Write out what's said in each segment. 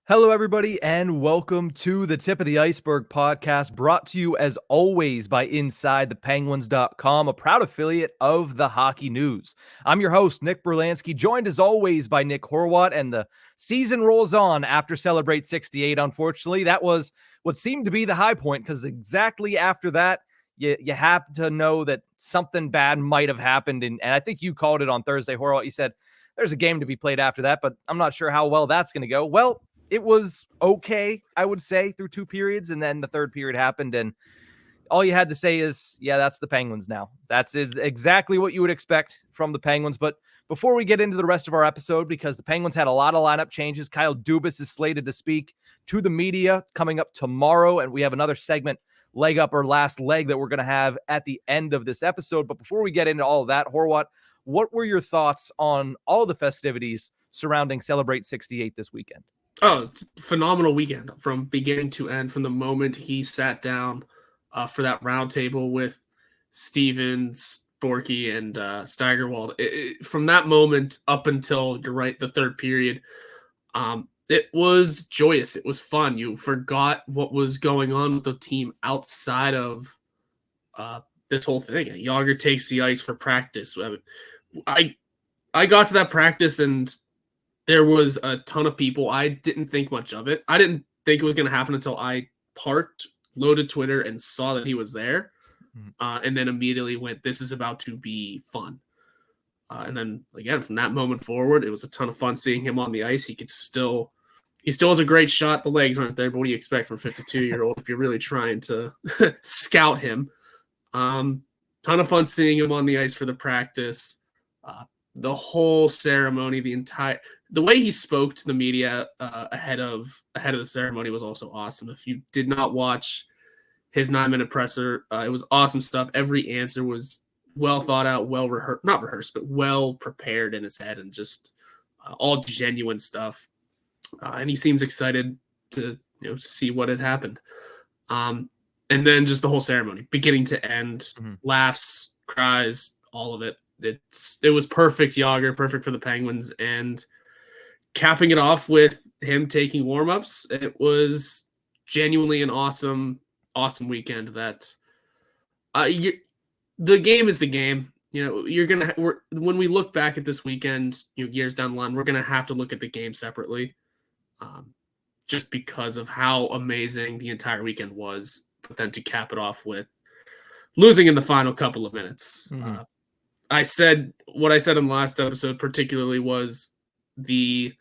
Hello, everybody, and welcome to the Tip of the Iceberg podcast, brought to you as always by InsideThePenguins.com, a proud affiliate of the Hockey News. I'm your host, Nick Brlansky, joined as always by Nick Horwat, and the season rolls on after Celebrate 68. Unfortunately, that was what seemed to be the high point, because exactly after that, you have to know that something bad might have happened, and I think you called it on Thursday, Horwat. You said there's a game to be played after that, but I'm not sure how well that's going to go. Well, it was okay, I would say, through two periods, and then the third period happened, and all you had to say is, yeah, that's the Penguins now. That's exactly what you would expect from the Penguins. But before we get into the rest of our episode, because the Penguins had a lot of lineup changes, Kyle Dubas is slated to speak to the media coming up tomorrow, and we have another segment, leg up or last leg, that we're going to have at the end of this episode. But before we get into all of that, Horwat, what were your thoughts on all the festivities surrounding Celebrate 68 this weekend? Oh, it's a phenomenal weekend from beginning to end. From the moment he sat down for that round table with Stevens, Borky, and Steigerwald, from that moment up until, you're right, the third period, it was joyous. It was fun. You forgot what was going on with the team outside of this whole thing. Jágr takes the ice for practice. I got to that practice and there was a ton of people. I didn't think much of it. I didn't think it was going to happen until I parked, loaded Twitter, and saw that he was there. And then immediately went, this is about to be fun. And then, again, from that moment forward, it was a ton of fun seeing him on the ice. He still has a great shot. The legs aren't there, but what do you expect from a 52-year-old if you're really trying to scout him? Ton of fun seeing him on the ice for the practice. The whole ceremony, the way he spoke to the media ahead of the ceremony was also awesome. If you did not watch his 9-minute presser, it was awesome stuff. Every answer was well thought out, not rehearsed, but well prepared in his head, and just all genuine stuff. And he seems excited to see what had happened. And then just the whole ceremony, beginning to end, laughs, cries, all of it. It was perfect, Jágr, perfect for the Penguins, and capping it off with him taking warm-ups. It was genuinely an awesome weekend. That the game is the game. When we look back at this weekend, years down the line, we're gonna have to look at the game separately, just because of how amazing the entire weekend was. But then to cap it off with losing in the final couple of minutes. I said what I said in the last episode, particularly, was the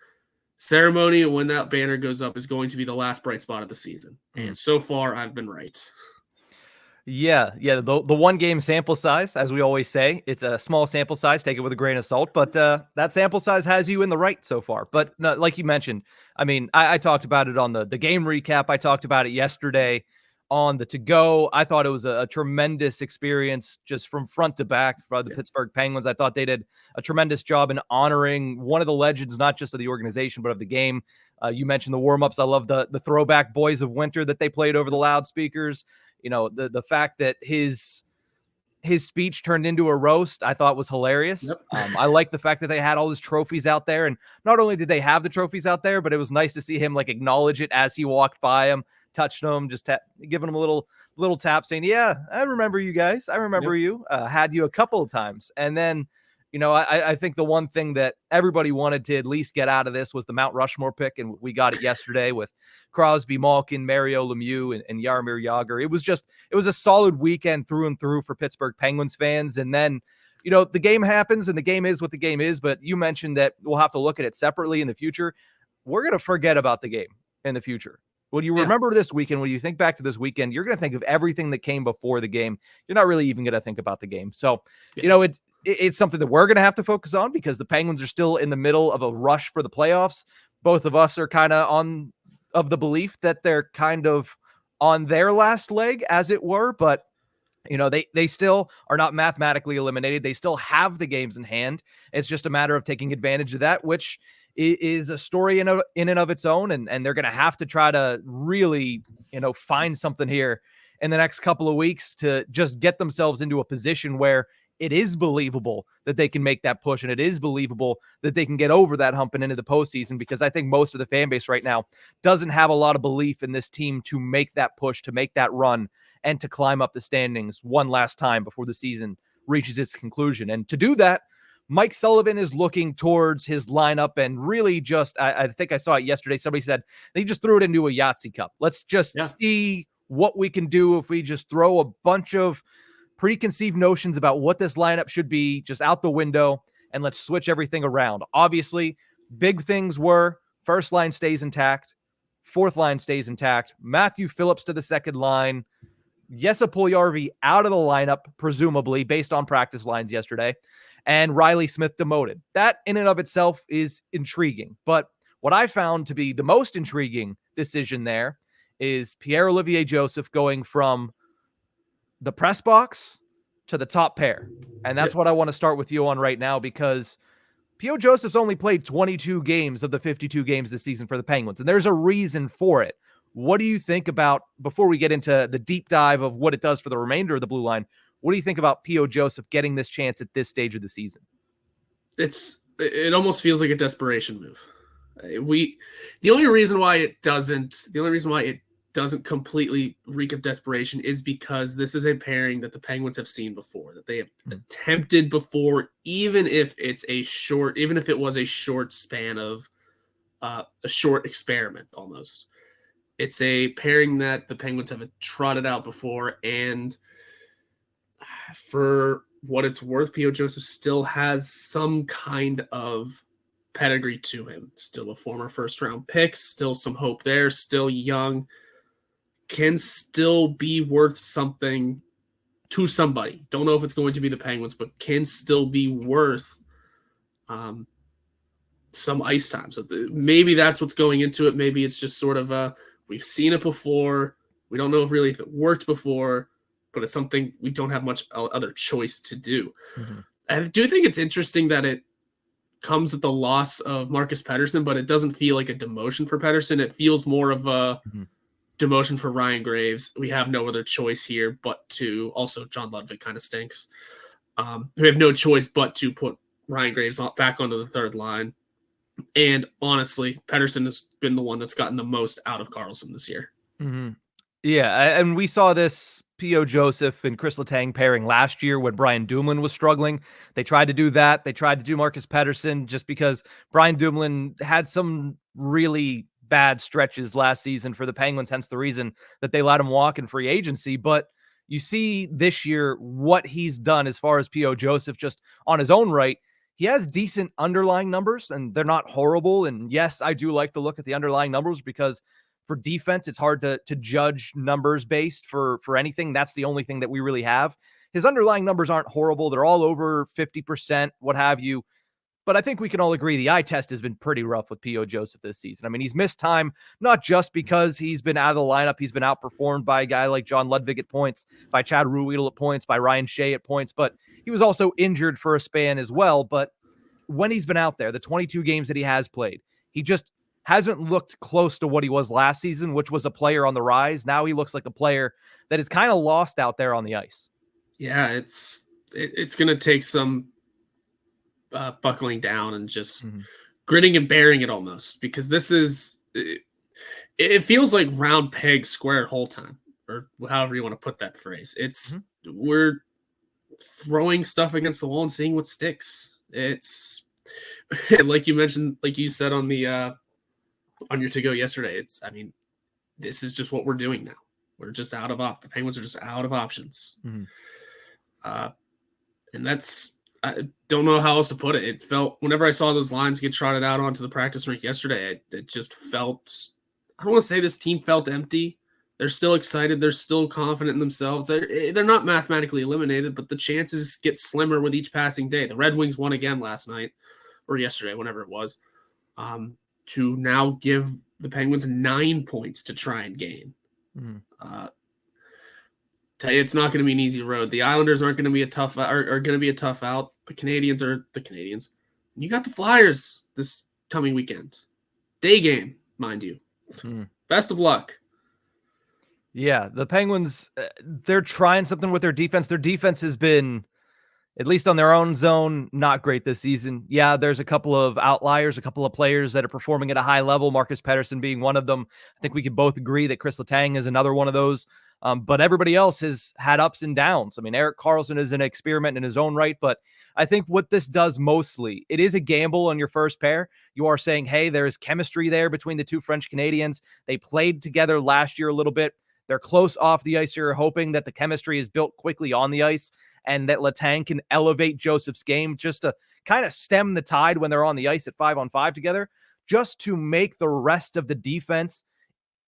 ceremony when that banner goes up is going to be the last bright spot of the season. And so far, I've been right. Yeah. The one game sample size, as we always say, it's a small sample size. Take it with a grain of salt. But that sample size has you in the right so far. But no, like you mentioned, I mean, I talked about it on the game recap. I talked about it yesterday on the To Go. I thought it was a tremendous experience just from front to back for the Pittsburgh Penguins. I thought they did a tremendous job in honoring one of the legends, not just of the organization, but of the game. You mentioned the warm-ups. I love the throwback Boys of Winter that they played over the loudspeakers. The fact that his speech turned into a roast, I thought was hilarious. Yep. I like the fact that they had all his trophies out there, and not only did they have the trophies out there, but it was nice to see him acknowledge it as he walked by him, touched them, just giving them a little tap, saying, "Yeah, I remember you guys. I remember you. Had you a couple of times." And then, I think the one thing that everybody wanted to at least get out of this was the Mount Rushmore pick, and we got it yesterday with Crosby, Malkin, Mario Lemieux, and Jaromir Jágr. It was a solid weekend through and through for Pittsburgh Penguins fans. And then, the game happens, and the game is what the game is. But you mentioned that we'll have to look at it separately in the future. We're going to forget about the game in the future. When you remember this weekend, when you think back to this weekend, you're going to think of everything that came before the game. You're not really even going to think about the game. So, it's something that we're going to have to focus on, because the Penguins are still in the middle of a rush for the playoffs. Both of us are kind of of the belief that they're kind of on their last leg, as it were. But, they still are not mathematically eliminated. They still have the games in hand. It's just a matter of taking advantage of that, which is a story in and of its own. And they're going to have to try to really, find something here in the next couple of weeks to just get themselves into a position where it is believable that they can make that push, and it is believable that they can get over that hump and into the postseason, because I think most of the fan base right now doesn't have a lot of belief in this team to make that push, to make that run, and to climb up the standings one last time before the season reaches its conclusion. And to do that, Mike Sullivan is looking towards his lineup and really just, I think I saw it yesterday. Somebody said they just threw it into a Yahtzee cup. Let's just see what we can do if we just throw a bunch of preconceived notions about what this lineup should be just out the window, and let's switch everything around. Obviously, big things were first line stays intact, fourth line stays intact, Matthew Phillips to the second line, Jesse Puljujarvi out of the lineup, presumably based on practice lines yesterday, and Riley Smith demoted. That in and of itself is intriguing. But what I found to be the most intriguing decision there is Pierre-Olivier Joseph going from the press box to the top pair. And that's what I want to start with you on right now, because P.O. Joseph's only played 22 games of the 52 games this season for the Penguins, and there's a reason for it. What do you think about, before we get into the deep dive of what it does for the remainder of the blue line, what do you think about P.O. Joseph getting this chance at this stage of the season? It almost feels like a desperation move. The only reason why it doesn't completely reek of desperation is because this is a pairing that the Penguins have seen before, that they have attempted before, even if it was a short span of a short experiment almost. It's a pairing that the Penguins have trotted out before, and for what it's worth, P.O. Joseph still has some kind of pedigree to him. Still a former first-round pick, still some hope there, still young, can still be worth something to somebody. Don't know if it's going to be the Penguins, but can still be worth some ice time. So maybe that's what's going into it. Maybe it's just sort of we've seen it before. We don't know if it worked before, but it's something we don't have much other choice to do. Mm-hmm. I do think it's interesting that it comes with the loss of Marcus Pettersson, but it doesn't feel like a demotion for Pettersson. It feels more of a demotion for Ryan Graves. We have no other choice here but to, also John Ludwig kind of stinks. We have no choice but to put Ryan Graves back onto the third line. And honestly, Pettersson has been the one that's gotten the most out of Karlsson this year. Mm-hmm. Yeah, and we saw this P.O. Joseph and Chris Letang pairing last year when Brian Dumoulin was struggling. They tried to do that. They tried to do Marcus Pettersson just because Brian Dumoulin had some really bad stretches last season for the Penguins, hence the reason that they let him walk in free agency. But you see this year what he's done as far as P.O. Joseph just on his own right. He has decent underlying numbers, and they're not horrible. And yes, I do like to look at the underlying numbers because for defense, it's hard to judge numbers based for anything. That's the only thing that we really have. His underlying numbers aren't horrible. They're all over 50%, what have you. But I think we can all agree the eye test has been pretty rough with P.O. Joseph this season. I mean, he's missed time, not just because he's been out of the lineup. He's been outperformed by a guy like John Ludwig at points, by Chad Ruhwedel at points, by Ryan Shea at points, but he was also injured for a span as well. But when he's been out there, the 22 games that he has played, he just hasn't looked close to what he was last season, which was a player on the rise. Now he looks like a player that is kind of lost out there on the ice. Yeah, it's going to take some buckling down and just gritting and bearing it almost, because this is it feels like round peg square hole time, or however you want to put that phrase. It's we're throwing stuff against the wall and seeing what sticks. It's like you mentioned, like you said on the on your to go yesterday. This is just what we're doing now. We're just out of the Penguins are just out of options. And that's, I don't know how else to put it. It felt, whenever I saw those lines get trotted out onto the practice rink yesterday, it just felt, I don't want to say this team felt empty. They're still excited. They're still confident in themselves. They're not mathematically eliminated, but the chances get slimmer with each passing day. The Red Wings won again last night, or yesterday, whenever it was, to now give the Penguins 9 points to try and gain. Tell you, it's not going to be an easy road. The Islanders aren't going to be are going to be a tough out. The Canadians are the Canadians. You got the Flyers this coming weekend. Day game, mind you. Best of luck. Yeah, the Penguins, they're trying something with their defense. Their defense has been at least on their own zone, not great this season. Yeah, there's a couple of outliers, a couple of players that are performing at a high level, Marcus Pettersson being one of them. I think we can both agree that Chris Letang is another one of those. But everybody else has had ups and downs. I mean, Erik Karlsson is an experiment in his own right, but I think what this does mostly, it is a gamble on your first pair. You are saying, hey, there's chemistry there between the two French Canadians. They played together last year a little bit. They're close off the ice. You're hoping that the chemistry is built quickly on the ice and that Letang can elevate Joseph's game just to kind of stem the tide when they're on the ice at 5-on-5 together, just to make the rest of the defense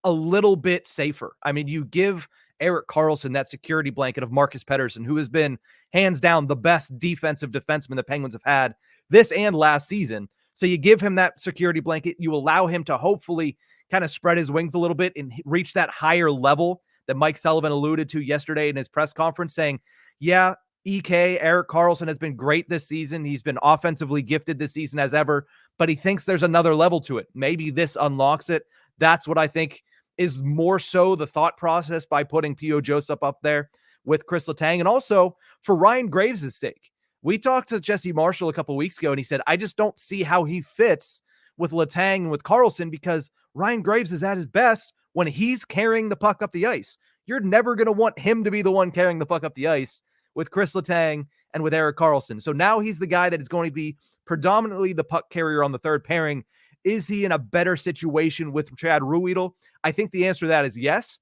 a little bit safer. I mean, you give Erik Karlsson that security blanket of Marcus Pettersson, who has been hands down the best defensive defenseman the Penguins have had this and last season. So you give him that security blanket. You allow him to hopefully kind of spread his wings a little bit and reach that higher level that Mike Sullivan alluded to yesterday in his press conference, saying, yeah, Erik Karlsson has been great this season. He's been offensively gifted this season as ever, but he thinks there's another level to it. Maybe this unlocks it. That's what I think is more so the thought process by putting P.O. Joseph up there with Chris Letang. And also for Ryan Graves' sake, we talked to Jesse Marshall a couple weeks ago, and he said, I just don't see how he fits with Letang and with Karlsson, because Ryan Graves is at his best when he's carrying the puck up the ice. You're never going to want him to be the one carrying the puck up the ice with Chris Letang and with Erik Karlsson. So now he's the guy that is going to be predominantly the puck carrier on the third pairing. Is he in a better situation with Chad Ruhwedel? I think the answer to that is yes.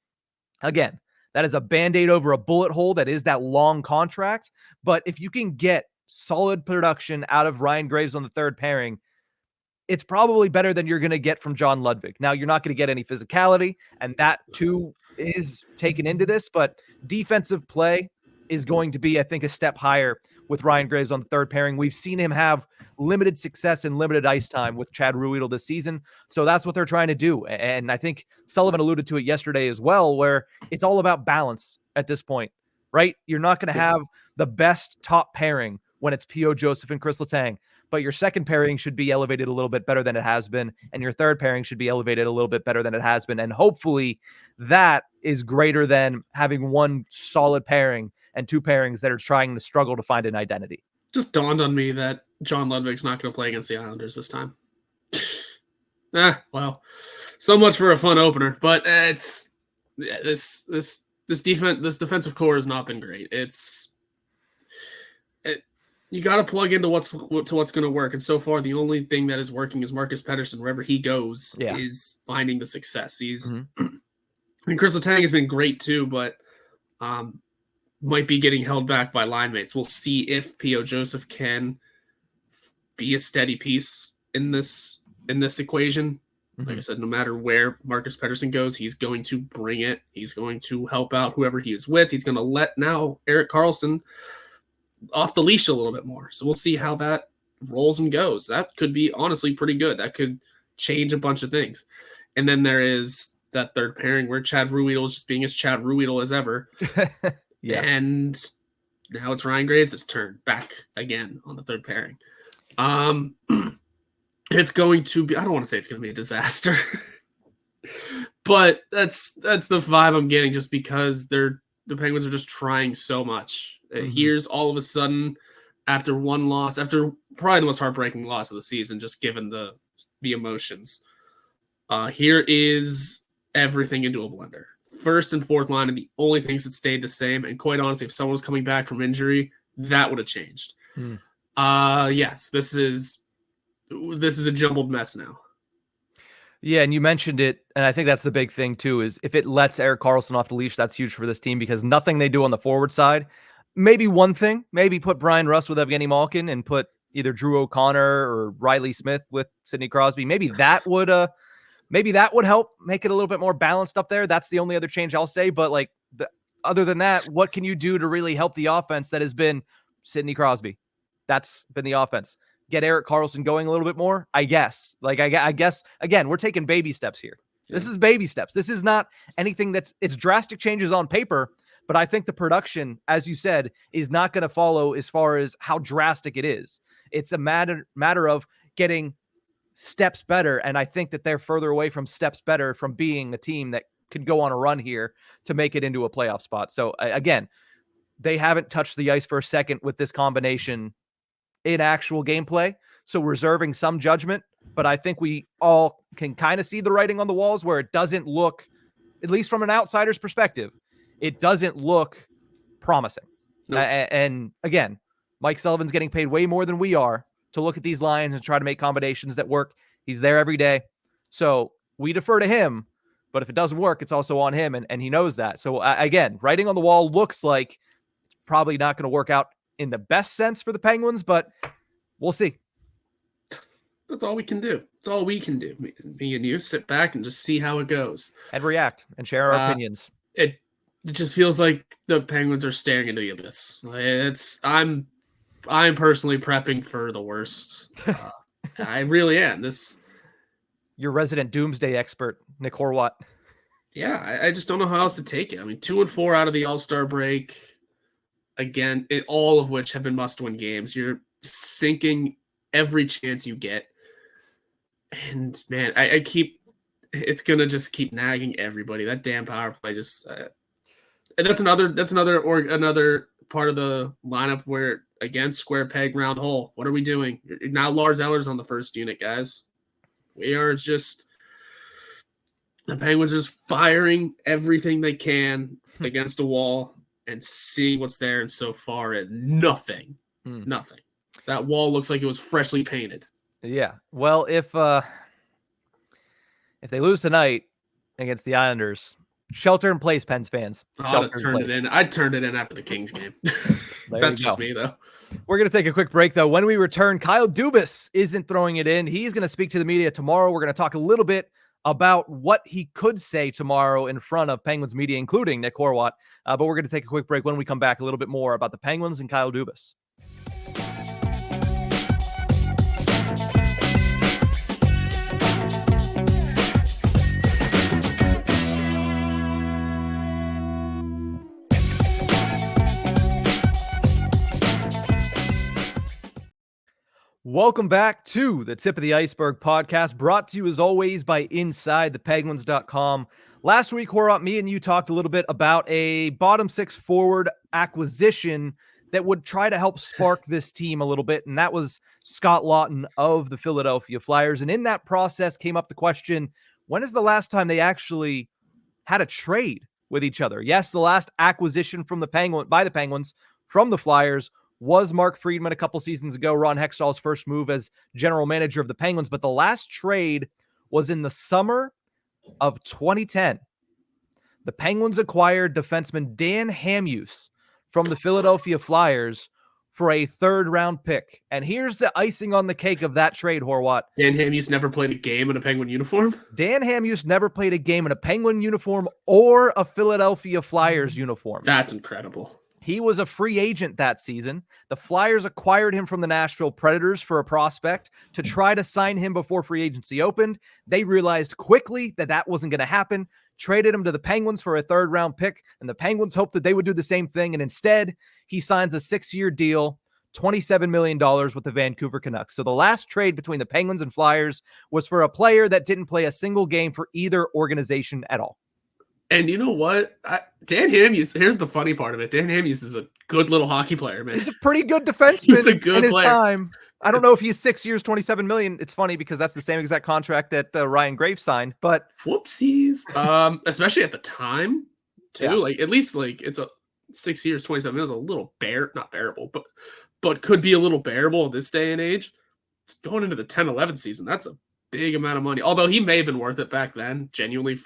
Again, that is a Band-Aid over a bullet hole. That is that long contract. But if you can get solid production out of Ryan Graves on the third pairing, it's probably better than you're going to get from John Ludwig. Now, you're not going to get any physicality, and that too is taken into this, but defensive play is going to be, I think, a step higher with Ryan Graves on the third pairing. We've seen him have limited success and limited ice time with Chad Ruhwedel this season. So that's what they're trying to do. And I think Sullivan alluded to it yesterday as well, where it's all about balance at this point, right? You're not going to have the best top pairing when it's P.O. Joseph and Chris Letang, but your second pairing should be elevated a little bit better than it has been. And your third pairing should be elevated a little bit better than it has been. And hopefully that is greater than having one solid pairing and two pairings that are trying to struggle to find an identity. Just dawned on me that John Ludwig's not going to play against the Islanders this time. Well, so much for a fun opener, but this defensive core has not been great. You got to plug into what's going to work, and so far the only thing that is working is Marcus Pettersson. Wherever he goes, is finding the success. He's, I mean, Chris Letang has been great too, but might be getting held back by line mates. We'll see if P.O. Joseph can be a steady piece in this equation. Like I said, no matter where Marcus Pettersson goes, he's going to bring it. He's going to help out whoever he is with. He's going to let now Erik Karlsson off the leash a little bit more. So we'll see how that rolls and goes. That could be honestly pretty good. That could change a bunch of things. And then there is that third pairing where Chad Ruhwedel is just being as Chad Ruhwedel as ever. Yeah. And now it's Ryan Graves' turn back again on the third pairing. It's going to be, I don't want to say it's going to be a disaster, but that's the vibe I'm getting, just because the Penguins are just trying so much. Here's all of a sudden, after one loss, after probably the most heartbreaking loss of the season, just given the emotions, here is everything into a blender. First and fourth line, and the only things that stayed the same. And quite honestly, if someone was coming back from injury, that would have changed. Yes, this is a jumbled mess now. Yeah, and you mentioned it, and I think that's the big thing too, is if it lets Erik Karlsson off the leash, that's huge for this team, because nothing they do on the forward side, maybe one thing, maybe put Brian Rust with Evgeny Malkin and put either Drew O'Connor or Riley Smith with Sidney Crosby. Maybe that would help make it a little bit more balanced up there. That's the only other change I'll say. But other than that, what can you do to really help the offense that has been Sidney Crosby? That's been the offense. Get Erik Karlsson going a little bit more, I guess. I guess, again, we're taking baby steps here. Yeah. This is baby steps. This is not anything it's drastic changes on paper, but I think the production, as you said, is not going to follow as far as how drastic it is. It's a matter of getting steps better, and I think that they're further away from steps better from being a team that could go on a run here to make it into a playoff spot. So again, they haven't touched the ice for a second with this combination in actual gameplay. So reserving some judgment, but I think we all can kind of see the writing on the walls where it doesn't look, at least from an outsider's perspective, it doesn't look promising. Nope. And again, Mike Sullivan's getting paid way more than we are to look at these lines and try to make combinations that work. He's there every day. So we defer to him, but if it doesn't work, it's also on him, and he knows that. So again, writing on the wall looks like it's probably not going to work out in the best sense for the Penguins, but we'll see. That's all we can do. It's all we can do. Me and you sit back and just see how it goes. And react and share our opinions. It just feels like the Penguins are staring into the abyss. I'm personally prepping for the worst. I really am. Your resident doomsday expert, Nick Horwat. Yeah, I just don't know how else to take it. I mean, 2-4 out of the All-Star break. Again, all of which have been must-win games. You're sinking every chance you get. And, man, it's going to just keep nagging everybody. That damn power play just and that's another part of the lineup where, again, square peg, round hole. What are we doing? Now Lars Eller's on the first unit, guys. We are just – the Penguins are just firing everything they can against a wall and seeing what's there, and so far nothing. Nothing. That wall looks like it was freshly painted. Yeah. Well, if they lose tonight against the Islanders, shelter in place, Pens fans. I'd turn it in. I'd turn it in after the Kings game. That's just me, though. We're going to take a quick break, though. When we return, Kyle Dubas isn't throwing it in. He's going to speak to the media tomorrow. We're going to talk a little bit about what he could say tomorrow in front of Penguins media, including Nick Horwat. But we're going to take a quick break. When we come back, a little bit more about the Penguins and Kyle Dubas. Welcome back to the Tip of the Iceberg podcast, brought to you as always by InsideThePenguins.com. Last week, Horwat, me and you talked a little bit about a bottom six forward acquisition that would try to help spark this team a little bit, and that was Scott Lawton of the Philadelphia Flyers. And in that process came up the question, when is the last time they actually had a trade with each other? Yes, the last acquisition from the Penguins from the Flyers was Mark Friedman a couple seasons ago, Ron Hextall's first move as general manager of the Penguins. But the last trade was in the summer of 2010. The Penguins acquired defenseman Dan Hamhuis from the Philadelphia Flyers for a third-round pick. And here's the icing on the cake of that trade, Horwat. Dan Hamhuis never played a game in a Penguin uniform? Dan Hamhuis never played a game in a Penguin uniform or a Philadelphia Flyers uniform. That's incredible. He was a free agent that season. The Flyers acquired him from the Nashville Predators for a prospect to try to sign him before free agency opened. They realized quickly that that wasn't going to happen, traded him to the Penguins for a third-round pick, and the Penguins hoped that they would do the same thing. And instead, he signs a 6-year deal, $27 million with the Vancouver Canucks. So the last trade between the Penguins and Flyers was for a player that didn't play a single game for either organization at all. And you know what? Dan Hamhuis, here's the funny part of it. Dan Hamhuis is a good little hockey player, man. He's a pretty good defenseman. He's a good in his player. Time. I don't know if he's 6 years, $27 million. It's funny because that's the same exact contract that Ryan Graves signed, but whoopsies. Especially at the time too. Yeah. Like at least like it's a 6 years, $27 million is a little not bearable, but could be a little bearable in this day and age. It's going into the 10-11 season. That's a big amount of money. Although he may have been worth it back then, genuinely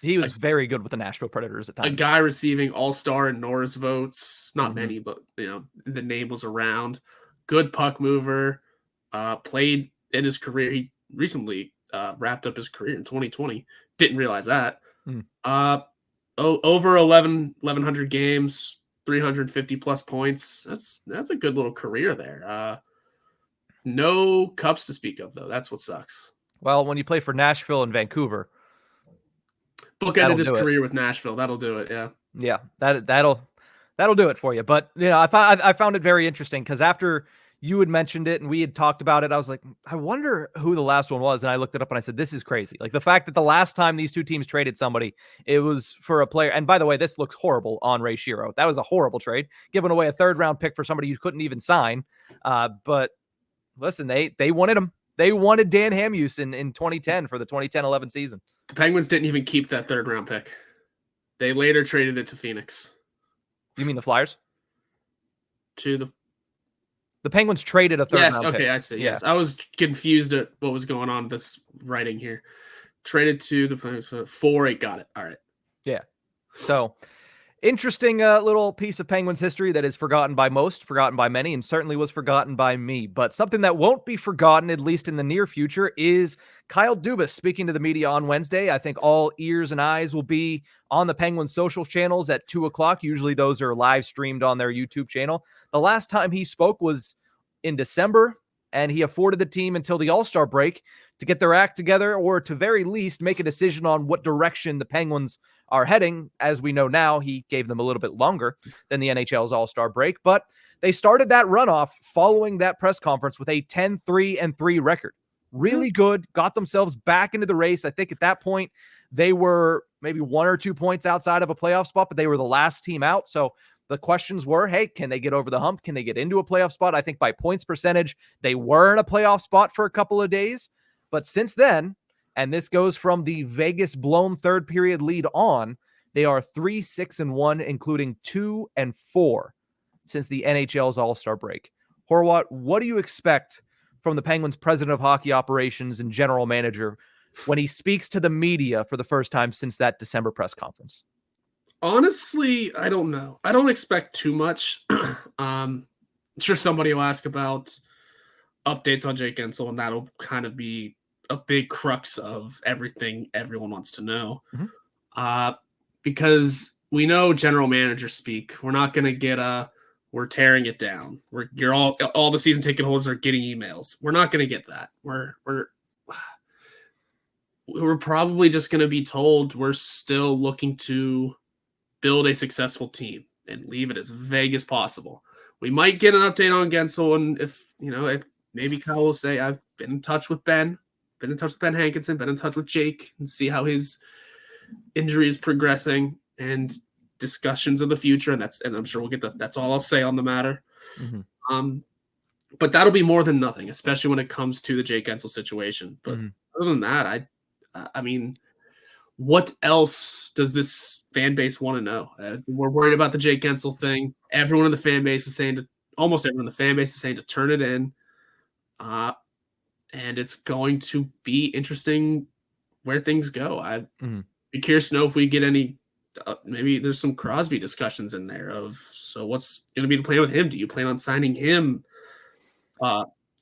he was very good with the Nashville Predators at the time. A guy receiving All-Star and Norris votes, not many, but the name was around. Good puck mover, played in his career. He recently wrapped up his career in 2020. Didn't realize that. Over 1,100 games, 350 plus points. That's a good little career there. No cups to speak of though. That's what sucks. Well, when you play for Nashville and Vancouver, bookended his career with Nashville. That'll do it. Yeah. That'll do it for you. But I found it very interesting because after you had mentioned it and we had talked about it. I was like, I wonder who the last one was. And I looked it up and I said, this is crazy. Like the fact that the last time these two teams traded somebody, it was for a player. And by the way, this looks horrible on Ray Shero. That was a horrible trade, giving away a 3rd round pick for somebody you couldn't even sign. But listen, they wanted him. They wanted Dan Hamhuis in 2010 for the 2010-11 season. The Penguins didn't even keep that 3rd round pick. They later traded it to Phoenix. You mean the Flyers? To the Penguins traded a 3rd round pick. Okay, I see. Yes, I was confused at what was going on with this writing here. Traded to the Penguins for 4-8. Got it. All right. Yeah. So interesting little piece of Penguins history that is forgotten by most, forgotten by many, and certainly was forgotten by me. But something that won't be forgotten, at least in the near future, is Kyle Dubas speaking to the media on Wednesday. I think all ears and eyes will be on the Penguins social channels at 2:00. Usually those are live streamed on their YouTube channel. The last time he spoke was in December, and he afforded the team until the All-Star break to get their act together, or to very least make a decision on what direction the Penguins are heading. As we know now, he gave them a little bit longer than the NHL's All-Star break, but they started that runoff following that press conference with a 10-3-3 record. Really good, got themselves back into the race. I think at that point, they were maybe 1 or 2 points outside of a playoff spot, but they were the last team out. So the questions were, hey, can they get over the hump? Can they get into a playoff spot? I think by points percentage, they were in a playoff spot for a couple of days. But since then, and this goes from the Vegas blown 3rd period lead on, they are 3-6-1, including 2-4 since the NHL's All-Star break. Horwat, what do you expect from the Penguins' president of hockey operations and general manager when he speaks to the media for the first time since that December press conference? Honestly, I don't know. I don't expect too much. I'm sure somebody will ask about updates on Jake Guentzel, and that'll kind of be a big crux of everything everyone wants to know. Because we know general manager speak. We're not going to get we're tearing it down. You're all the season ticket holders are getting emails. We're not going to get that. We're probably just going to be told we're still looking to build a successful team and leave it as vague as possible. We might get an update on Guentzel, and if maybe Kyle will say, I've been in touch with Ben Hankinson, been in touch with Jake, and see how his injury is progressing and discussions of the future. And I'm sure we'll get that's all I'll say on the matter. But that'll be more than nothing, especially when it comes to the Jake Guentzel situation. But other than that, I mean, what else does this fan base want to know? We're worried about the Jake Guentzel thing. Everyone in the fan base is saying almost everyone in the fan base is saying to turn it in. And it's going to be interesting where things go. I'd be curious to know if we get any, maybe there's some Crosby discussions in there so what's going to be the plan with him? Do you plan on signing him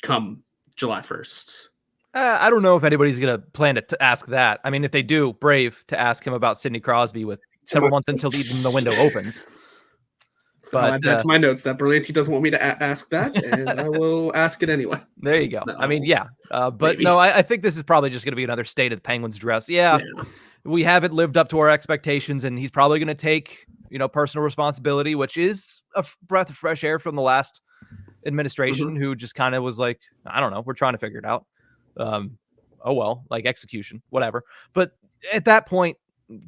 come July 1st? I don't know if anybody's going to plan to ask that. I mean, if they do, brave to ask him about Sidney Crosby with several months until even the window opens. But that's my notes that Brlansky doesn't want me to ask that, and I will ask it anyway. There you go. I mean, yeah. But maybe. No, I think this is probably just going to be another state of the Penguins dress. Yeah, we haven't lived up to our expectations, and he's probably going to take, personal responsibility, which is a breath of fresh air from the last administration, who just kind of was like, I don't know, we're trying to figure it out. Oh well, like execution, whatever. But at that point,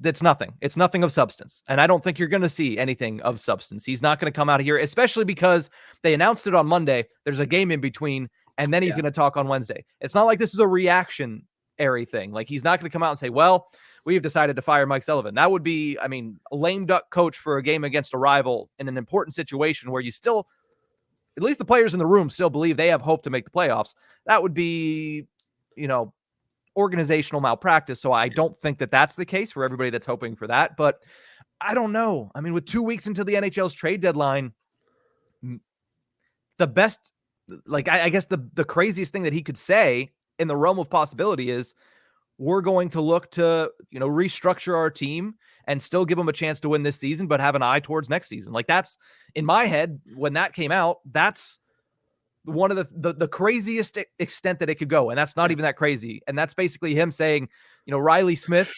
that's nothing. It's nothing of substance. And I don't think you're going to see anything of substance. He's not going to come out of here, especially because they announced it on Monday. There's a game in between, and then he's going to talk on Wednesday. It's not like this is a reactionary thing. Like, he's not going to come out and say, well, we've decided to fire Mike Sullivan. That would be, a lame duck coach for a game against a rival in an important situation where you still, at least the players in the room still believe they have hope to make the playoffs. That would be, organizational malpractice. So I don't think that that's the case for everybody that's hoping for that. But I don't know. With 2 weeks until the NHL's trade deadline, the best, I guess the craziest thing that he could say in the realm of possibility is we're going to look to, restructure our team and still give them a chance to win this season, but have an eye towards next season. Like, that's in my head when that came out, that's one of the craziest extent that it could go. And that's not even that crazy. And that's basically him saying, Riley Smith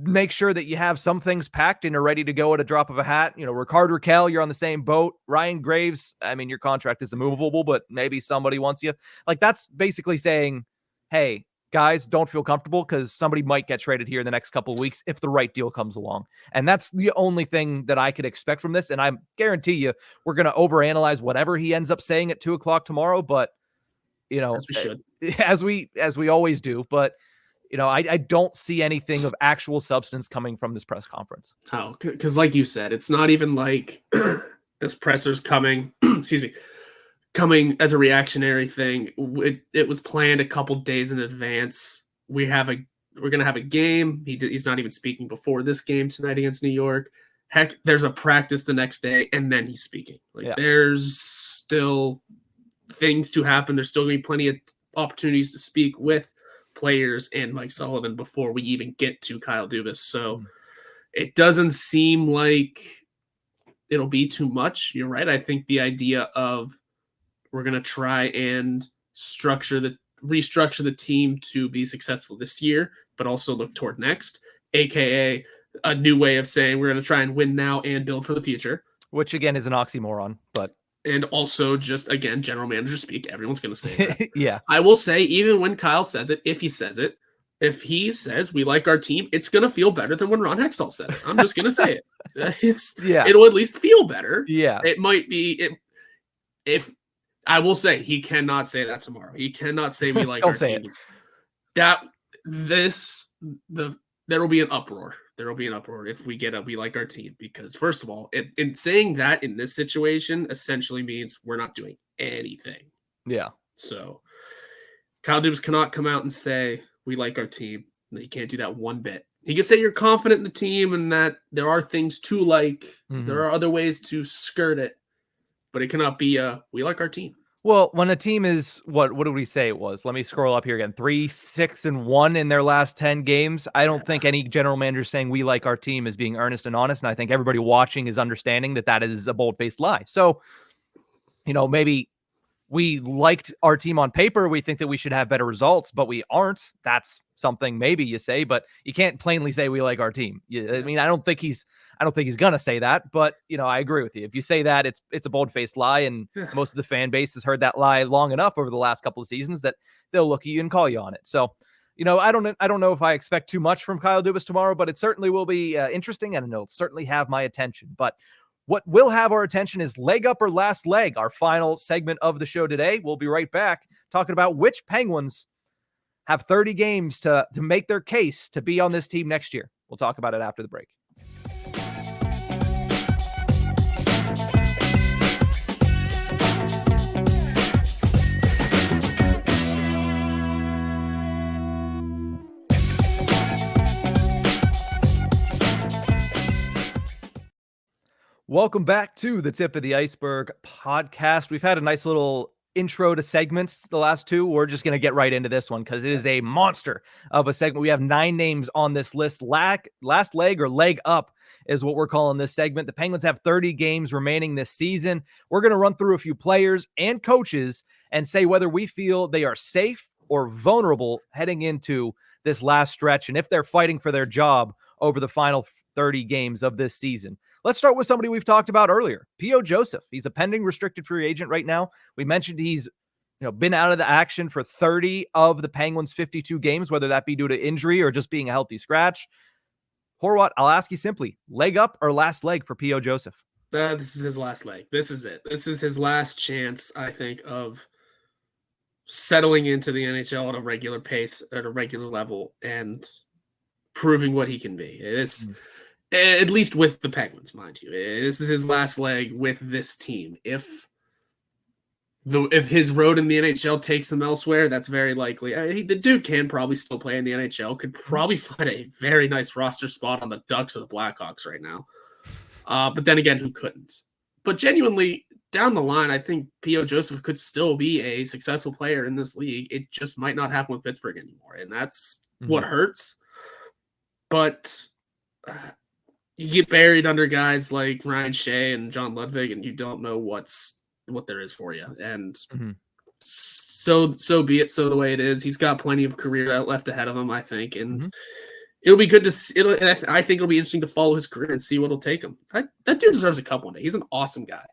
make sure that you have some things packed and are ready to go at a drop of a hat. You know, Ricard Raquel, you're on the same boat. Ryan Graves, I mean, your contract is immovable, but maybe somebody wants you. Like, that's basically saying, hey, guys, don't feel comfortable because somebody might get traded here in the next couple of weeks if the right deal comes along. And that's the only thing that I could expect from this. And I guarantee you, we're going to overanalyze whatever he ends up saying at 2:00 tomorrow. But, you know, As we should. as we always do. But, you know, I don't see anything of actual substance coming from this press conference. Oh, because like you said, it's not even like this presser's coming, excuse me, coming as a reactionary thing. It was planned a couple days in advance. We're going to have a game. He's not even speaking before this game tonight against New York. Heck, there's a practice the next day, and then he's speaking. There's still things to happen. There's still going to be plenty of opportunities to speak with players and Mike Sullivan before we even get to Kyle Dubas. So it doesn't seem like it'll be too much. You're right. I think the idea of we're going to try and restructure the team to be successful this year, but also look toward next, aka a new way of saying we're going to try and win now and build for the future. Which again is an oxymoron, and also just, again, general manager speak. Everyone's going to say that. Yeah. I will say, even when Kyle says it, if he says we like our team, it's going to feel better than when Ron Hextall said it. I'm just going to say it. It'll at least feel better. Yeah. It might be if I will say he cannot say that tomorrow. He cannot say we like our team. There will be an uproar. There will be an uproar if we get we like our team, because first of all, in saying that in this situation essentially means we're not doing anything. Yeah. So Kyle Dubas cannot come out and say we like our team. He can't do that one bit. He can say you're confident in the team and that there are things to like. Mm-hmm. There are other ways to skirt it, but it cannot be we like our team. Well, when a team is, what did we say it was? Let me scroll up here again. 3-6-1 in their last 10 games. I don't think any general manager saying we like our team is being earnest and honest. And I think everybody watching is understanding that is a bold-faced lie. So, you know, maybe we liked our team on paper. We think that we should have better results, but we aren't. That's something maybe you say, but you can't plainly say we like our team. I mean, I don't think he's gonna say that, but you know, I agree with you. If you say that, it's a bold-faced lie, and most of the fan base has heard that lie long enough over the last couple of seasons that they'll look at you and call you on it. So, you know, I don't know if I expect too much from Kyle Dubas tomorrow, but it certainly will be interesting, and it'll certainly have my attention. But what will have our attention is leg up or last leg, our final segment of the show today. We'll be right back talking about which Penguins have 30 games to make their case to be on this team next year. We'll talk about it after the break. Welcome back to the Tip of the Iceberg podcast. We've had a nice little intro to segments, the last two. We're just going to get right into this one because it is a monster of a segment. We have 9 names on this list. Last leg or leg up is what we're calling this segment. The Penguins have 30 games remaining this season. We're going to run through a few players and coaches and say whether we feel they are safe or vulnerable heading into this last stretch, and if they're fighting for their job over the final 30 games of this season. Let's start with somebody we've talked about earlier, P.O. Joseph. He's a pending restricted free agent right now. We mentioned he's been out of the action for 30 of the Penguins' 52 games, whether that be due to injury or just being a healthy scratch. Horwat, I'll ask you simply, leg up or last leg for P.O. Joseph? This is his last leg. This is it. This is his last chance, I think, of settling into the NHL at a regular pace, at a regular level, and proving what he can be. It's at least with the Penguins, mind you. This is his last leg with this team. If his road in the NHL takes him elsewhere, that's very likely. The dude can probably still play in the NHL, could probably find a very nice roster spot on the Ducks or the Blackhawks right now. But then again, who couldn't? But genuinely, down the line, I think P.O. Joseph could still be a successful player in this league. It just might not happen with Pittsburgh anymore, and that's what hurts. But you get buried under guys like Ryan Shea and John Ludwig, and you don't know what there is for you. And so be it. So the way it is, he's got plenty of career left ahead of him, I think. And It'll be good to see. I think it'll be interesting to follow his career and see what'll take him. That dude deserves a cup one day. He's an awesome guy.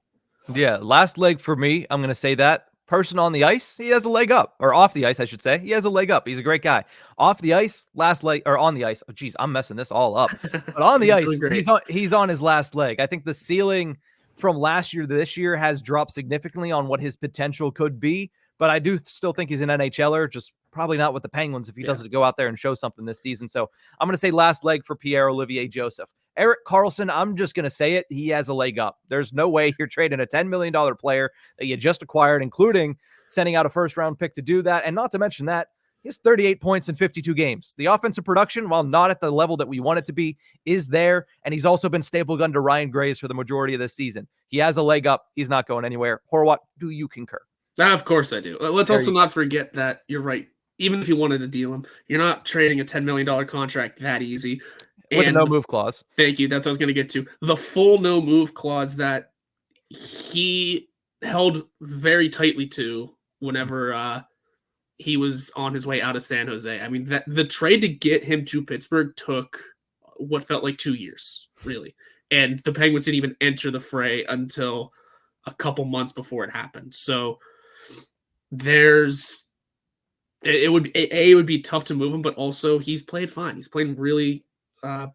Yeah, last leg for me. I'm going to say that. Person on the ice, he has a leg up. Or off the ice, I should say. He has a leg up. He's a great guy. Off the ice, last leg, or on the ice. Oh, geez, I'm messing this all up. But on the ice, he's on his last leg. I think the ceiling from last year to this year has dropped significantly on what his potential could be. But I do still think he's an NHLer, just probably not with the Penguins if he doesn't go out there and show something this season. So I'm going to say last leg for Pierre-Olivier Joseph. Erik Karlsson, I'm just going to say it. He has a leg up. There's no way you're trading a $10 million player that you just acquired, including sending out a first-round pick to do that. And not to mention that, he has 38 points in 52 games. The offensive production, while not at the level that we want it to be, is there. And he's also been staple gun to Ryan Graves for the majority of this season. He has a leg up. He's not going anywhere. Horwat, do you concur? Of course I do. Let's also not forget that you're right. Even if you wanted to deal him, you're not trading a $10 million contract that easy. With a no-move clause. Thank you. That's what I was going to get to. The full no-move clause that he held very tightly to whenever he was on his way out of San Jose. I mean, the trade to get him to Pittsburgh took what felt like 2 years, really. And the Penguins didn't even enter the fray until a couple months before it happened. So it would be tough to move him, but also he's played fine. He's playing really not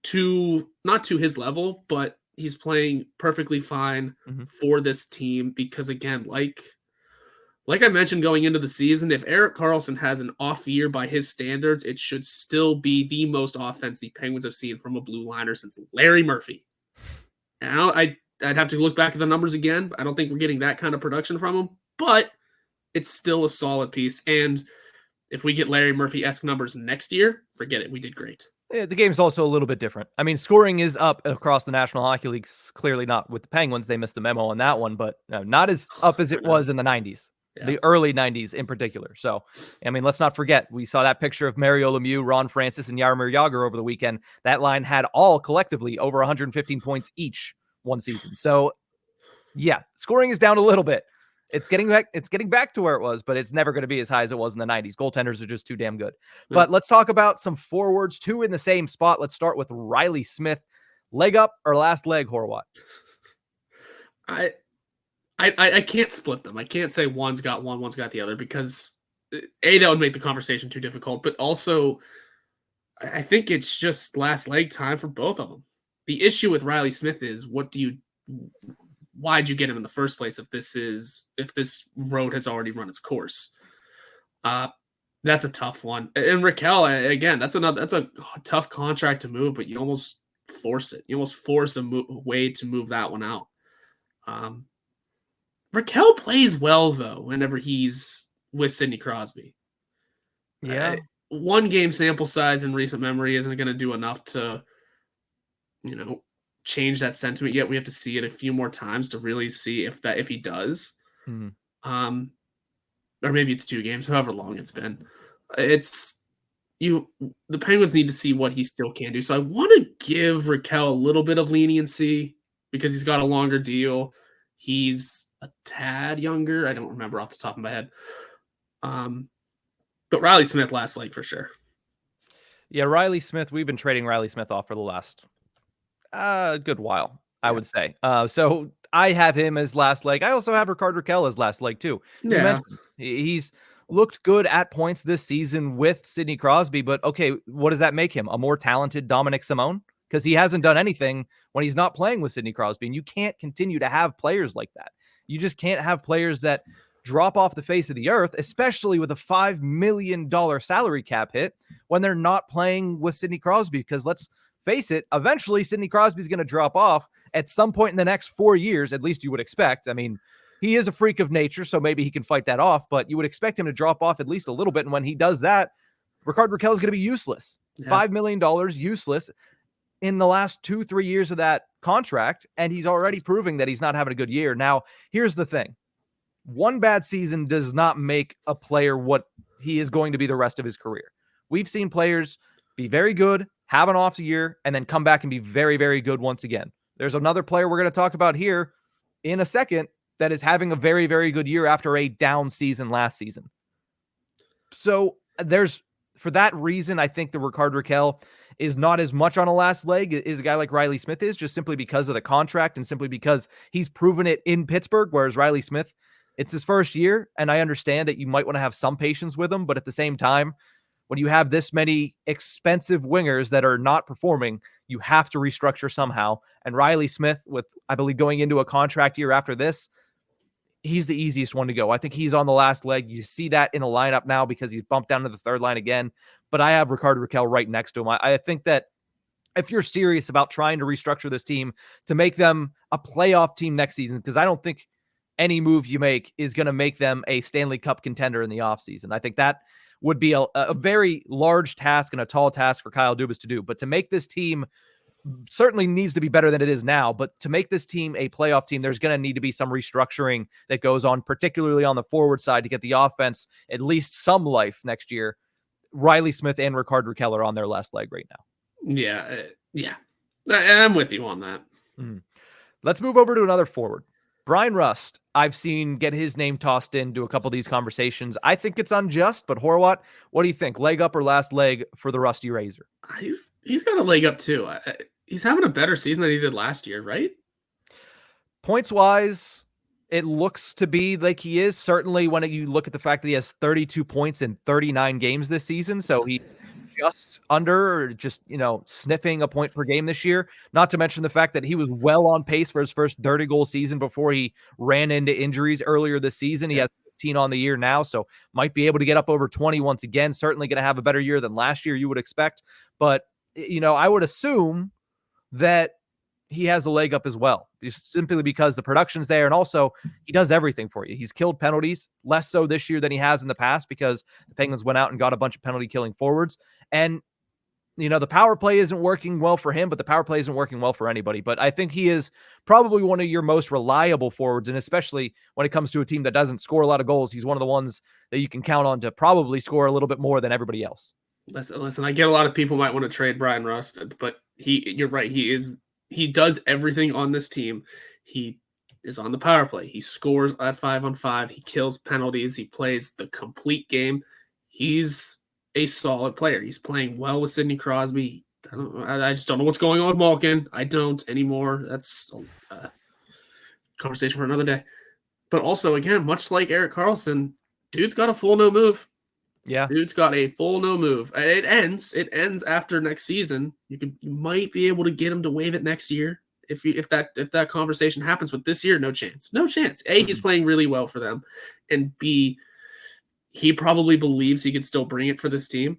to his level, but he's playing perfectly fine for this team because, again, like I mentioned going into the season, if Erik Karlsson has an off year by his standards, it should still be the most offense the Penguins have seen from a blue liner since Larry Murphy. Now, I'd have to look back at the numbers again. I don't think we're getting that kind of production from him, but it's still a solid piece. And if we get Larry Murphy-esque numbers next year, forget it. We did great. Yeah, the game's also a little bit different. I mean, scoring is up across the National Hockey League. Clearly not with the Penguins. They missed the memo on that one, but not as up as it was in the 90s, the early 90s in particular. So, I mean, let's not forget, we saw that picture of Mario Lemieux, Ron Francis, and Jaromir Jagr over the weekend. That line had all collectively over 115 points each one season. So, yeah, scoring is down a little bit. It's getting back to where it was, but it's never going to be as high as it was in the 90s. Goaltenders are just too damn good. But let's talk about some forwards, two in the same spot. Let's start with Riley Smith. Leg up or last leg, Horwat? I can't split them. I can't say one's got one, one's got the other, because that would make the conversation too difficult, but also I think it's just last leg time for both of them. The issue with Riley Smith is why'd you get him in the first place if this road has already run its course? That's a tough one. And Raquel, again, that's a tough contract to move, but you almost force it. You almost force a way to move that one out. Raquel plays well though whenever he's with Sidney Crosby. Yeah. One game sample size in recent memory isn't going to do enough to, change that sentiment yet. We have to see it a few more times to really see if he does. Or maybe it's 2 games, however long it's been. The Penguins need to see what he still can do. So I want to give Raquel a little bit of leniency because he's got a longer deal. He's a tad younger. I don't remember off the top of my head. But Riley Smith last leg for sure. Yeah, Riley Smith, we've been trading Riley Smith off for the last good while, I would say. So I have him as last leg. I also have Rickard Rakell as last leg too. Yeah. He's looked good at points this season with Sidney Crosby, but okay, what does that make him? A more talented Dominic Simone? Because he hasn't done anything when he's not playing with Sidney Crosby, and you can't continue to have players like that. You just can't have players that drop off the face of the earth, especially with a $5 million salary cap hit when they're not playing with Sidney Crosby, because let's face it, eventually Sidney Crosby is going to drop off at some point in the next 4 years, at least you would expect. I mean, he is a freak of nature, so maybe he can fight that off, but you would expect him to drop off at least a little bit. And when he does that, Rickard Rakell is going to be useless. Yeah. $5 million useless in the last 2-3 years of that contract. And he's already proving that he's not having a good year. Now, here's the thing. One bad season does not make a player what he is going to be the rest of his career. We've seen players be very good, have an off year, and then come back and be very, very good once again. There's another player we're going to talk about here in a second that is having a very, very good year after a down season last season. So there's for that reason, I think the Rickard Rakell is not as much on a last leg as a guy like Riley Smith is, just simply because of the contract and simply because he's proven it in Pittsburgh, whereas Riley Smith, it's his first year, and I understand that you might want to have some patience with him, but at the same time, when you have this many expensive wingers that are not performing, you have to restructure somehow. And Riley Smith, with, I believe, going into a contract year after this, he's the easiest one to go. I think he's on the last leg. You see that in the lineup now because he's bumped down to the third line again. But I have Rickard Rakell right next to him. I think that if you're serious about trying to restructure this team to make them a playoff team next season, because I don't think any move you make is going to make them a Stanley Cup contender in the offseason. I think that would be a very large task and a tall task for Kyle Dubas to do. But to make this team certainly needs to be better than it is now, but to make this team a playoff team, there's going to need to be some restructuring that goes on, particularly on the forward side, to get the offense at least some life next year. Riley Smith and Rickard Rakell are on their last leg right now. Yeah. I'm with you on that. Let's move over to another forward. Brian Rust, I've seen get his name tossed into a couple of these conversations. I think it's unjust, but Horwat, what do you think? Leg up or last leg for the Rusty Razor? He's got a leg up too. He's having a better season than he did last year, right? Points-wise, it looks to be like he is. Certainly when you look at the fact that he has 32 points in 39 games this season, so he's just under, or just, sniffing a point per game this year. Not to mention the fact that he was well on pace for his first 30-goal season before he ran into injuries earlier this season. He has 15 on the year now, so might be able to get up over 20 once again. Certainly going to have a better year than last year, you would expect. But, I would assume that he has a leg up as well, just simply because the production's there. And also he does everything for you. He's killed penalties, less so this year than he has in the past because the Penguins went out and got a bunch of penalty killing forwards. And, the power play isn't working well for him, but the power play isn't working well for anybody. But I think he is probably one of your most reliable forwards. And especially when it comes to a team that doesn't score a lot of goals, he's one of the ones that you can count on to probably score a little bit more than everybody else. Listen, I get a lot of people might want to trade Brian Rust, but you're right. He does everything on this team. He is on the power play. He scores at 5-on-5. He kills penalties. He plays the complete game. He's a solid player. He's playing well with Sidney Crosby. I just don't know what's going on with Malkin. I don't anymore. That's a conversation for another day. But also, again, much like Erik Karlsson, dude's got a full no move. Yeah. Dude's got a full no move. It ends after next season. You might be able to get him to waive it next year if that conversation happens. But this year, no chance. No chance. A, he's playing really well for them, and B, he probably believes he can still bring it for this team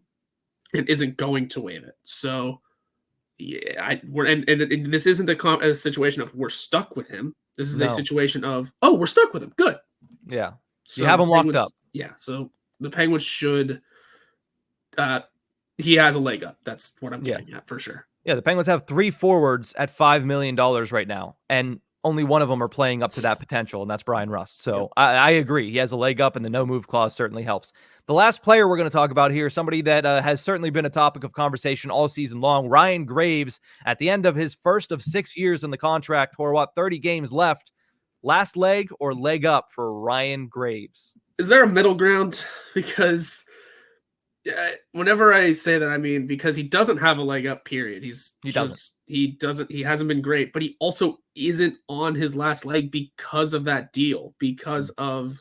and isn't going to waive it. So yeah, this isn't a situation of we're stuck with him. This is a situation of, we're stuck with him. Good. Yeah. So you have him locked up. Yeah. So the Penguins should, he has a leg up. That's what I'm getting at for sure. Yeah, the Penguins have 3 forwards at $5 million right now, and only one of them are playing up to that potential, and that's Brian Rust. So I agree. He has a leg up, and the no-move clause certainly helps. The last player we're going to talk about here, somebody that has certainly been a topic of conversation all season long, Ryan Graves, at the end of his first of 6 years in the contract, Horwat, 30 games left. Last leg or leg up for Ryan Graves? Is there a middle ground? Because whenever I say that, I mean because he doesn't have a leg up, period. He hasn't been great, but he also isn't on his last leg because of that deal, because of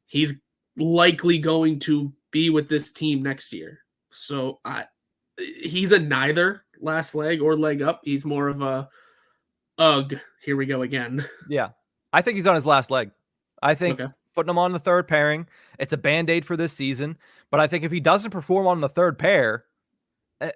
he's likely going to be with this team next year. So he's a neither last leg or leg up. He's more of a here we go again. Yeah. I think he's on his last leg. I think putting him on the third pairing, it's a Band-Aid for this season. But I think if he doesn't perform on the third pair,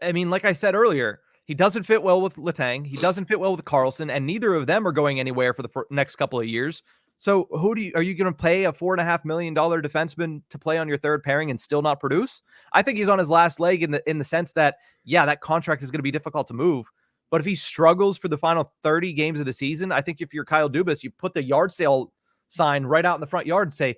I mean, like I said earlier, he doesn't fit well with Letang. He doesn't fit well with Karlsson, and neither of them are going anywhere for the next couple of years. So are you going to pay a $4.5 million defenseman to play on your third pairing and still not produce? I think he's on his last leg in the sense that, that contract is going to be difficult to move. But if he struggles for the final 30 games of the season, I think if you're Kyle Dubas, you put the yard sale sign right out in the front yard and say,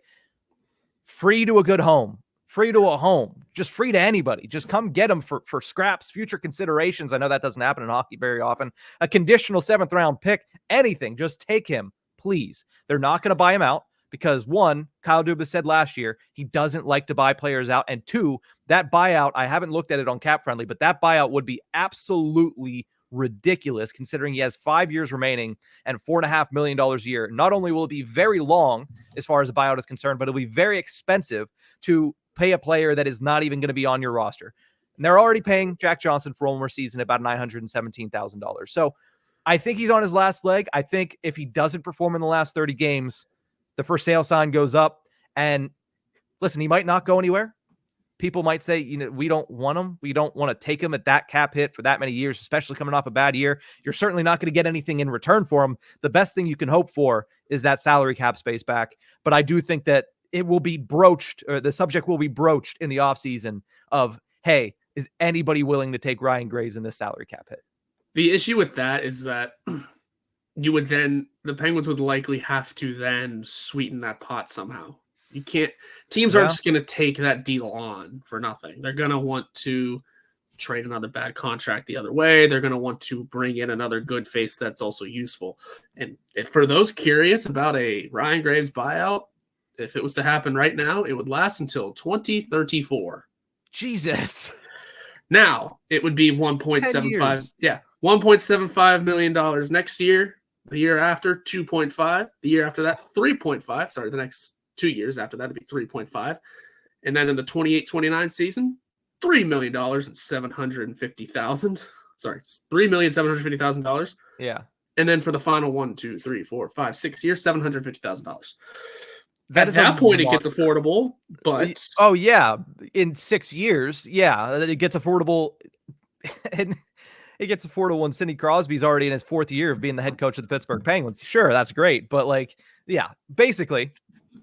free to a good home, free to a home, just free to anybody. Just come get him for scraps, future considerations. I know that doesn't happen in hockey very often. A conditional 7th round pick, anything, just take him, please. They're not going to buy him out because one, Kyle Dubas said last year he doesn't like to buy players out, and two, that buyout, I haven't looked at it on Cap Friendly, but that buyout would be absolutely ridiculous considering he has 5 years remaining and $4.5 million a year. Not only will it be very long as far as the buyout is concerned, but it'll be very expensive to pay a player that is not even going to be on your roster. And they're already paying Jack Johnson for one more season about $917,000. So I think he's on his last leg. I think if he doesn't perform in the last 30 games, the for sale sign goes up. And listen, he might not go anywhere. People might say, we don't want him. We don't want to take him at that cap hit for that many years, especially coming off a bad year. You're certainly not going to get anything in return for him. The best thing you can hope for is that salary cap space back. But I do think that it will be broached, or the subject will be broached in the offseason of, hey, is anybody willing to take Ryan Graves in this salary cap hit? The issue with that is that the Penguins would likely have to then sweeten that pot somehow. You can't, teams aren't just going to take that deal on for nothing. They're going to want to trade another bad contract the other way. They're going to want to bring in another good face that's also useful. And for those curious about a Ryan Graves buyout, if it was to happen right now, it would last until 2034. Jesus. Now it would be 1.75. Yeah. $1.75 million next year. The year after, 2.5. The year after that, 3.5. Sorry, the next 2 years after that, it'd be 3.5. And then in the 28-29 season, $3 million and $750,000. Sorry, $3,750,000. Yeah. And then for the final 1, 2, 3, 4, 5, 6 years, $750,000. At that point, it gets affordable, but in 6 years, it gets affordable, and it gets affordable when Sidney Crosby's already in his 4th year of being the head coach of the Pittsburgh Penguins. Sure, that's great, but basically,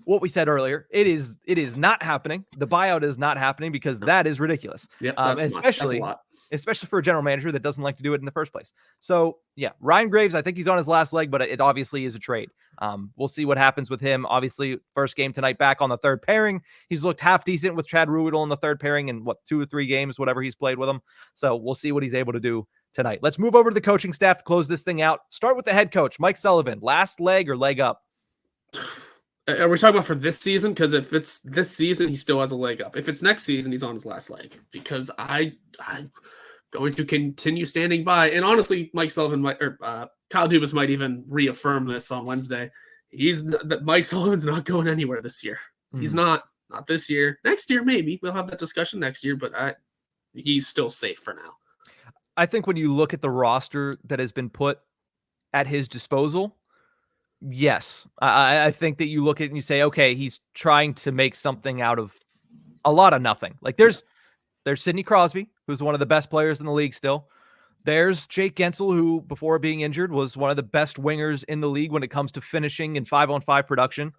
what we said earlier, it is not happening. The buyout is not happening because that is ridiculous. Yep, especially for a general manager that doesn't like to do it in the first place. So Ryan Graves, I think he's on his last leg, but it obviously is a trade. We'll see what happens with him. Obviously, first game tonight back on the third pairing. He's looked half decent with Chad Ruhwedel in the third pairing in 2 or 3 games, whatever he's played with him. So we'll see what he's able to do tonight. Let's move over to the coaching staff to close this thing out. Start with the head coach, Mike Sullivan. Last leg or leg up? Are we talking about for this season? Because if it's this season, he still has a leg up. If it's next season, he's on his last leg. Because I'm going to continue standing by. And honestly, Mike Sullivan Kyle Dubas might even reaffirm this on Wednesday. Mike Sullivan's not going anywhere this year. He's not this year. Next year, maybe we'll have that discussion next year. But he's still safe for now. I think when you look at the roster that has been put at his disposal, yes, I think that you look at it and you say, okay, he's trying to make something out of a lot of nothing. Like there's Sidney Crosby, who's one of the best players in the league still. There's Jake Gensel, who before being injured was one of the best wingers in the league when it comes to finishing and 5-on-5 production.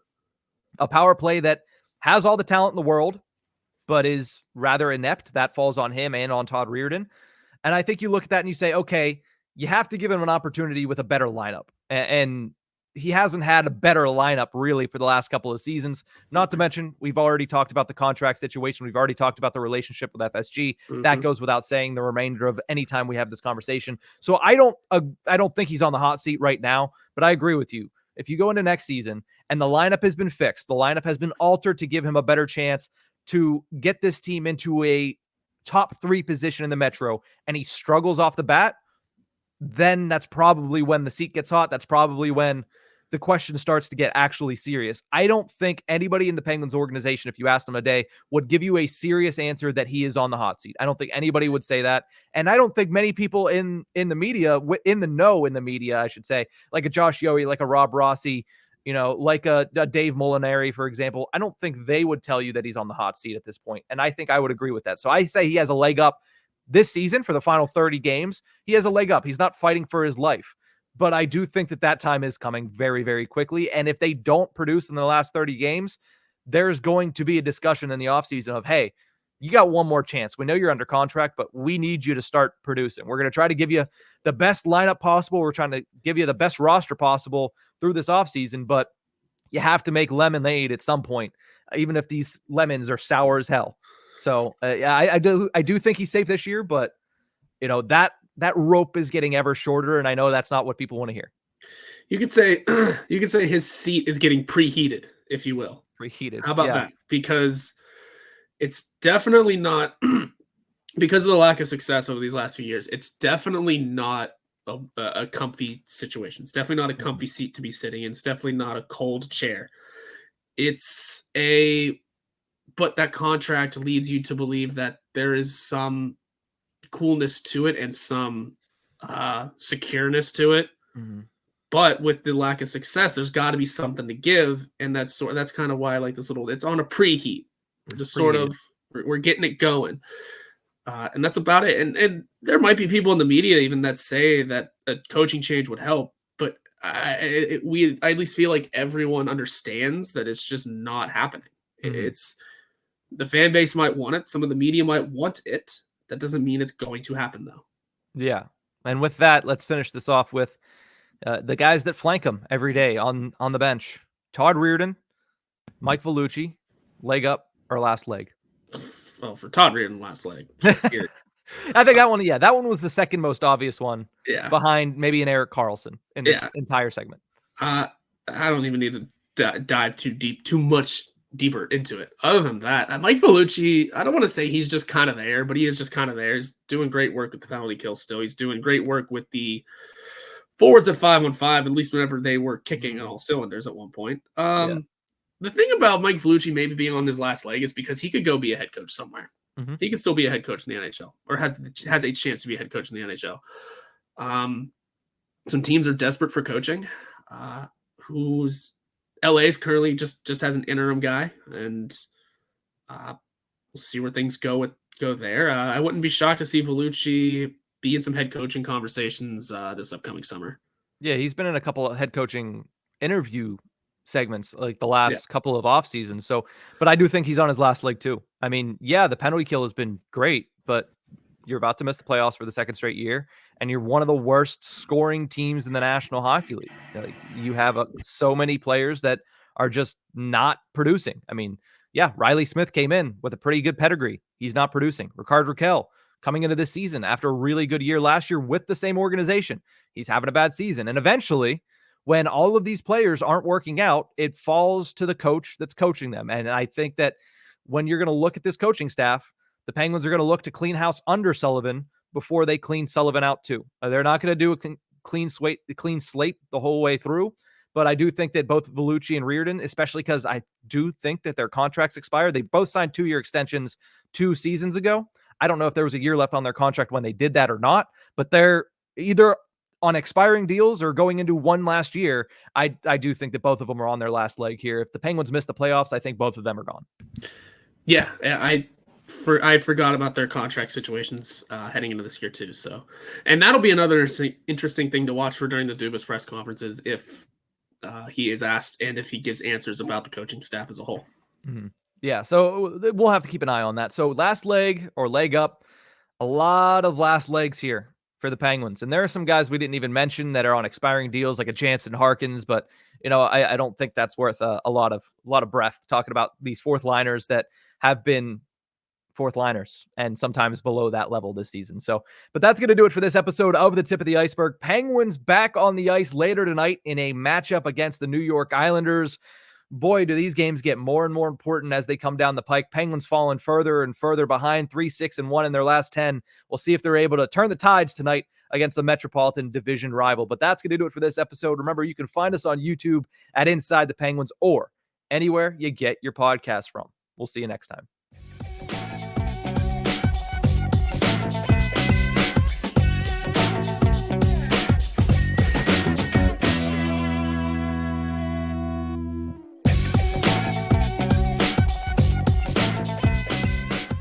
A power play that has all the talent in the world, but is rather inept. That falls on him and on Todd Reirden. And I think you look at that and you say, okay, you have to give him an opportunity with a better lineup. And he hasn't had a better lineup really for the last couple of seasons. Not to mention, we've already talked about the contract situation. We've already talked about the relationship with FSG. That goes without saying the remainder of any time we have this conversation. So I don't think he's on the hot seat right now, but I agree with you. If you go into next season and the lineup has been fixed, the lineup has been altered to give him a better chance to get this team into a top 3 position in the Metro, and he struggles off the bat, then that's probably when the seat gets hot. That's probably when the question starts to get actually serious. I don't think anybody in the Penguins organization, if you asked them today, would give you a serious answer that he is on the hot seat. I don't think anybody would say that. And I don't think many people in the media, in the know in the media, I should say, like a Josh Yohe, like a Rob Rossi, like a Dave Molinari, for example, I don't think they would tell you that he's on the hot seat at this point. And I think I would agree with that. So I say he has a leg up this season for the final 30 games. He has a leg up. He's not fighting for his life. But I do think that time is coming very, very quickly. And if they don't produce in the last 30 games, there's going to be a discussion in the offseason of, hey, you got one more chance. We know you're under contract, but we need you to start producing. We're going to try to give you the best lineup possible. We're trying to give you the best roster possible through this offseason, but you have to make lemonade at some point, even if these lemons are sour as hell. So I do think he's safe this year, but that rope is getting ever shorter, and I know that's not what people want to hear. You could say his seat is getting preheated if you will. Preheated. How about that? Because it's definitely not because of the lack of success over these last few years. It's definitely not a comfy situation. It's definitely not a comfy seat to be sitting in. It's definitely not a cold chair. But that contract leads you to believe that there is some coolness to it and some secureness to it. Mm-hmm. But with the lack of success, there's got to be something to give, and that's kind of why I like this little. It's on a preheat. We're just sort of we're getting it going, and that's about it. And there might be people in the media even that say that a coaching change would help, but I at least feel like everyone understands that it's just not happening. Mm-hmm. It's the fan base might want it, some of the media might want it. That doesn't mean it's going to happen, though. Yeah, and with that, let's finish this off with the guys that flank him every day on the bench. Todd Reirden, Mike Vellucci, leg up or last leg? Well, for Todd Reirden, last leg. I think that one was the second most obvious one. Yeah. Behind maybe an Erik Karlsson in this entire segment. I don't even need to dive too much deeper into it. Other than that, Mike Vellucci, I don't want to say he's just kind of there, but he is just kind of there. He's doing great work with the penalty kill still. He's doing great work with the forwards at 5-on-5, at least whenever they were kicking on all cylinders at one point. The thing about Mike Vellucci maybe being on his last leg is because he could go be a head coach somewhere. Mm-hmm. He could still be a head coach in the NHL, or has a chance to be a head coach in the NHL. Some teams are desperate for coaching. Who's LA's currently just has an interim guy, and we'll see where things go there. I wouldn't be shocked to see Vellucci be in some head coaching conversations this upcoming summer. Yeah, he's been in a couple of head coaching interview segments like the last couple of off seasons. So, but I do think he's on his last leg too. I mean, the penalty kill has been great, but you're about to miss the playoffs for the second straight year, and you're one of the worst scoring teams in the National Hockey League. Like, you have so many players that are just not producing. I mean, Riley Smith came in with a pretty good pedigree. He's not producing. Rickard Rakell coming into this season after a really good year last year with the same organization, he's having a bad season. And eventually, when all of these players aren't working out, it falls to the coach that's coaching them. And I think that when you're going to look at this coaching staff, the Penguins are going to look to clean house under Sullivan before they clean Sullivan out too. They're not going to do a clean slate the whole way through. But I do think that both Vellucci and Reirden, especially because I do think that their contracts expire. They both signed 2-year extensions 2 seasons ago. I don't know if there was a year left on their contract when they did that or not, but they're either on expiring deals or going into one last year. I do think that both of them are on their last leg here. If the Penguins miss the playoffs, I think both of them are gone. Yeah, I forgot about their contract situations heading into this year too. So, and that'll be another interesting thing to watch for during the Dubas press conferences if he is asked and if he gives answers about the coaching staff as a whole. Mm-hmm. Yeah, so we'll have to keep an eye on that. So last leg or leg up, a lot of last legs here for the Penguins. And there are some guys we didn't even mention that are on expiring deals, like a Jansen Harkins, but I don't think that's worth a lot of breath talking about these fourth liners that have been fourth liners and sometimes below that level this season. So, but that's going to do it for this episode of the Tip of the Iceberg. Penguins back on the ice later tonight in a matchup against the New York Islanders. Boy, do these games get more and more important as they come down the pike. Penguins falling further and further behind, 3-6-1 in their last 10. We'll see if they're able to turn the tides tonight against the Metropolitan Division rival. But that's going to do it for this episode. Remember, you can find us on YouTube at Inside the Penguins or anywhere you get your podcast from. We'll see you next time.